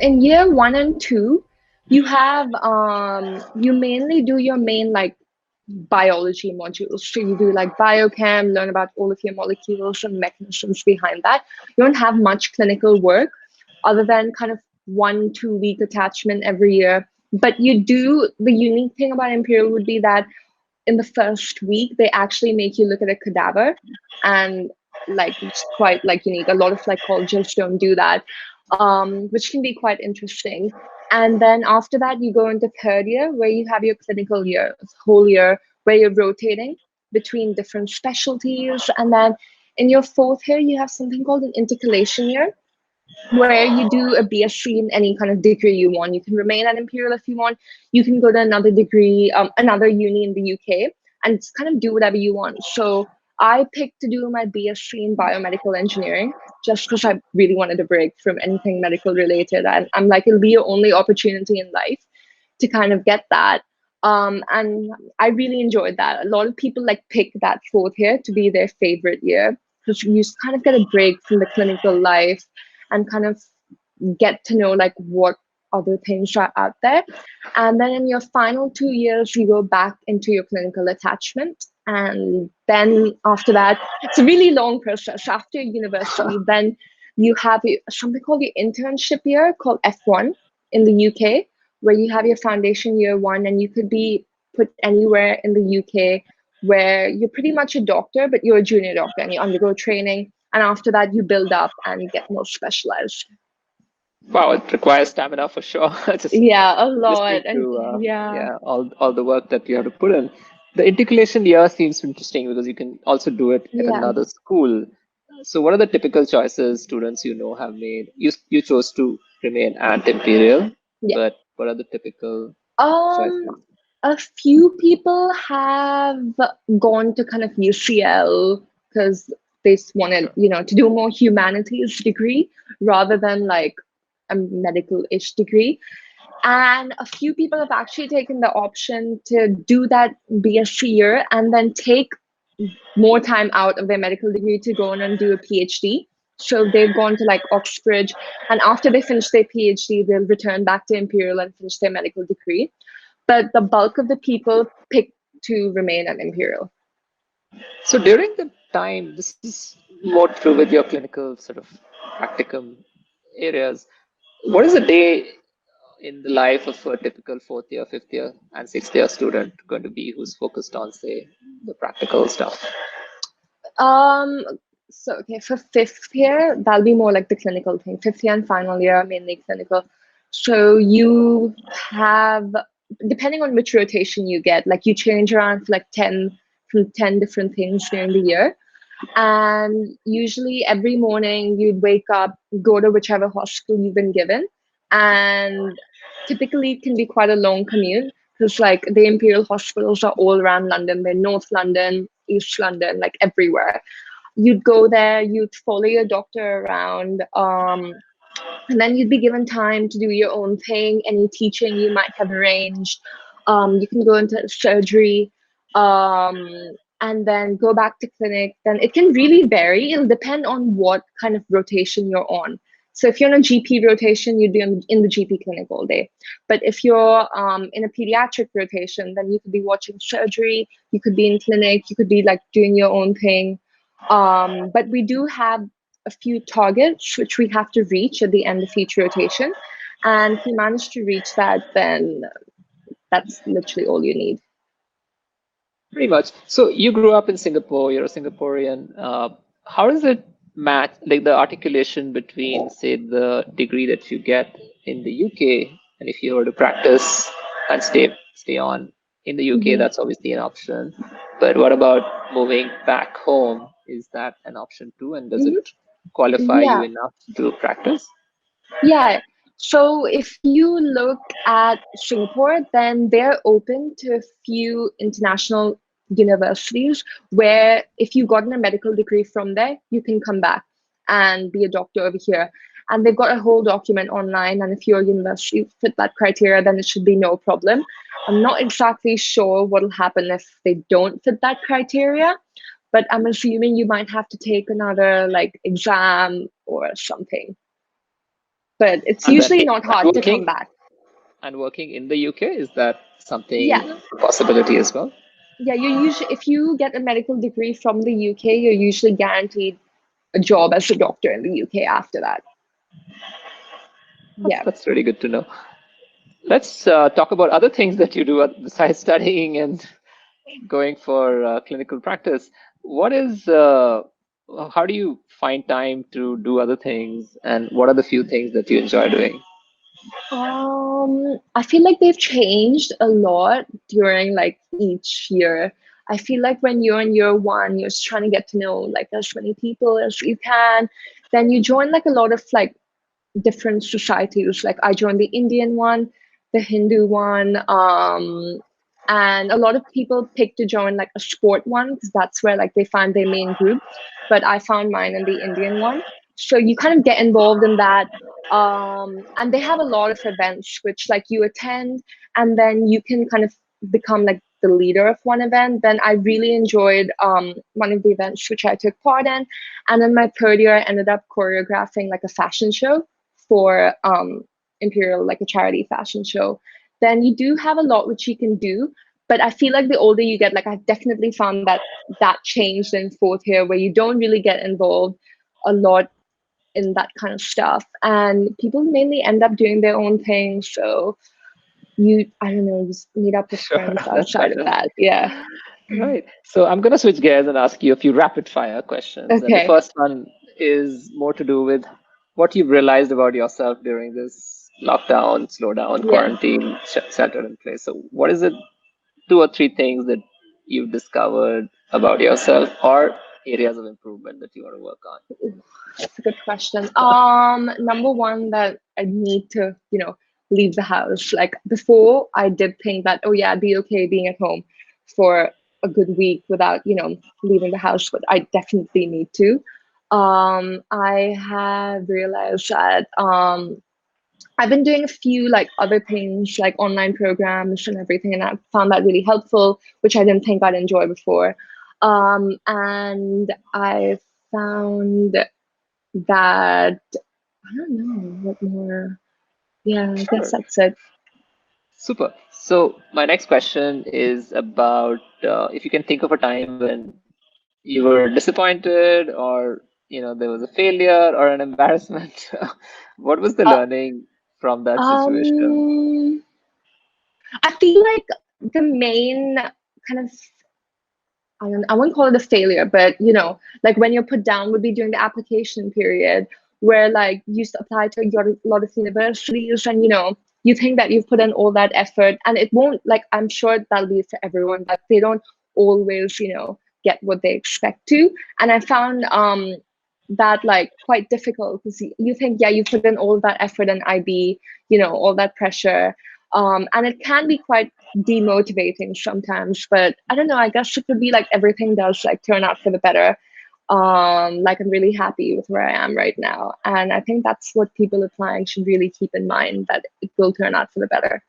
in year 1 and 2, you have you mainly do your main like biology modules. So you do like biochem, learn about all of your molecules and mechanisms behind that. You don't have much clinical work other than kind of 1 2 week attachment every year. But you do, the unique thing about Imperial would be that in the first week, they actually make you look at a cadaver, and like it's quite like unique. A lot of like colleges don't do that, which can be quite interesting. And then after that, you go into third year where you have your clinical year, whole year where you're rotating between different specialties. And then in your fourth year, you have something called an intercalation year, where you do a BSc in any kind of degree you want. You can remain at Imperial if you want. You can go to another degree, another uni in the UK, and just kind of do whatever you want. So I picked to do my BSc in biomedical engineering just because I really wanted a break from anything medical related. And I'm like, it'll be your only opportunity in life to kind of get that. And I really enjoyed that. A lot of people like pick that fourth year to be their favorite year because you just kind of get a break from the clinical life and kind of get to know like what other things are out there. And then in your final 2 years, you go back into your clinical attachment. And then after that, it's a really long process. After university, then you have something called your internship year called F1 in the UK, where you have your foundation year 1, and you could be put anywhere in the UK where you're pretty much a doctor, but you're a junior doctor and you undergo training. And after that, you build up and get more specialized. Wow, it requires stamina for sure. Just Yeah, a listening lot. And to yeah, yeah, all the work that you have to put in. The intercalation year seems interesting because you can also do it at yeah, another school. So what are the typical choices students have made? You chose to remain at Imperial, yeah. but what are the typical choices? Um, a few people have gone to kind of UCL because they wanted, Sure. to do a more humanities degree rather than like a medical-ish degree. And a few people have actually taken the option to do that BSc year and then take more time out of their medical degree to go on and do a PhD. So they've gone to like Oxbridge, and after they finish their PhD, they'll return back to Imperial and finish their medical degree. But the bulk of the people pick to remain at Imperial. So during the time, this is more true with your clinical sort of practicum areas. What is a day in the life of a typical fourth year, fifth year, and sixth year student going to be who's focused on, say, the practical stuff? Um, so okay, for fifth year, that'll be more like the clinical thing. Fifth year and final year, mainly clinical. So you have, depending on which rotation you get, like you change around for like 10 from 10 different things during the year. And usually every morning you'd wake up, go to whichever hospital you've been given. And typically it can be quite a long commute because like the Imperial hospitals are all around London. They're North London, East London, like everywhere. You'd go there, you'd follow your doctor around, and then you'd be given time to do your own thing, any teaching you might have arranged. You can go into surgery, and then go back to clinic. Then it can really vary. It'll depend on what kind of rotation you're on. So if you're on a GP rotation, you'd be in the GP clinic all day. But if you're in a pediatric rotation, then you could be watching surgery, you could be in clinic, you could be like doing your own thing. But we do have a few targets which we have to reach at the end of each rotation. And if you manage to reach that, then that's literally all you need. Pretty much. So you grew up in Singapore, you're a Singaporean. How does it match, like the articulation between, say, the degree that you get in the UK, and if you were to practice and stay on in the UK, Mm-hmm. that's obviously an option. But what about moving back home? Is that an option too? And does it Mm-hmm. qualify you Yeah, enough to practice? yeah. So if you look at Singapore, then they're open to a few international universities where if you've gotten a medical degree from there, you can come back and be a doctor over here. And they've got a whole document online. And if your university fit that criteria, then it should be no problem. I'm not exactly sure what will happen if they don't fit that criteria, but I'm assuming you might have to take another like exam or something. but it's And then usually not hard to come back. working in the UK, is that Yeah. something a possibility as well? Yeah, you usually, if you get a medical degree from the UK, you're usually guaranteed a job as a doctor in the UK after that. Yeah. That's really good to know. Let's talk about other things that you do besides studying and going for clinical practice. What is, how do you find time to do other things, and what are the few things that you enjoy doing? I feel like they've changed a lot during like each year. I feel like when you're in year one, you're just trying to get to know like as many people as you can. Then you join like a lot of like different societies. Like I joined the Indian one, the Hindu one, and a lot of people pick to join like a sport one because that's where like they find their main group. But I found mine in the Indian one. So you kind of get involved in that. And they have a lot of events which like you attend, and then you can kind of become like the leader of one event. Then I really enjoyed one of the events which I took part in. And then my third year, I ended up choreographing like a fashion show for Imperial, like a charity fashion show. Then you do have a lot which you can do. But I feel like the older you get, like I've definitely found that that changed in fourth year where you don't really get involved a lot in that kind of stuff. And people mainly end up doing their own thing. So I don't know, just meet up with Sure, friends that's outside of that. fantastic. Yeah. Right. So I'm going to switch gears and ask you a few rapid fire questions. And the Okay. first one is more to do with what you've realized about yourself during this lockdown, slowdown, Yeah. quarantine, shelter in place. So, what is it, two or three things that you've discovered about yourself or areas of improvement that you want to work on? That's a good question. Number one, that I need to, leave the house. Like before, I did think that, oh yeah, I'd be okay being at home for a good week without, leaving the house, but I definitely need to. I have realized that I've been doing a few like other things like online programs and everything, and I found that really helpful, which I didn't think I'd enjoy before. And I found that I don't know what more. Yeah, I guess Sure. that's it. Super. So, my next question is about if you can think of a time when you were disappointed or there was a failure or an embarrassment. What was the Uh, learning from that situation? um, I feel like the main kind of I wouldn't call it a failure, but like when you're put down would be during the application period where like you used to apply to a lot of universities and you think that you've put in all that effort and it won't, like I'm sure that'll be for everyone, but they don't always, get what they expect to. And I found that like quite difficult because you think, yeah, you put in all that effort in IB, all that pressure. And it can be quite demotivating sometimes, but I don't know, I guess it could be like everything does like turn out for the better. Like I'm really happy with where I am right now, and I think that's what people applying should really keep in mind, that it will turn out for the better.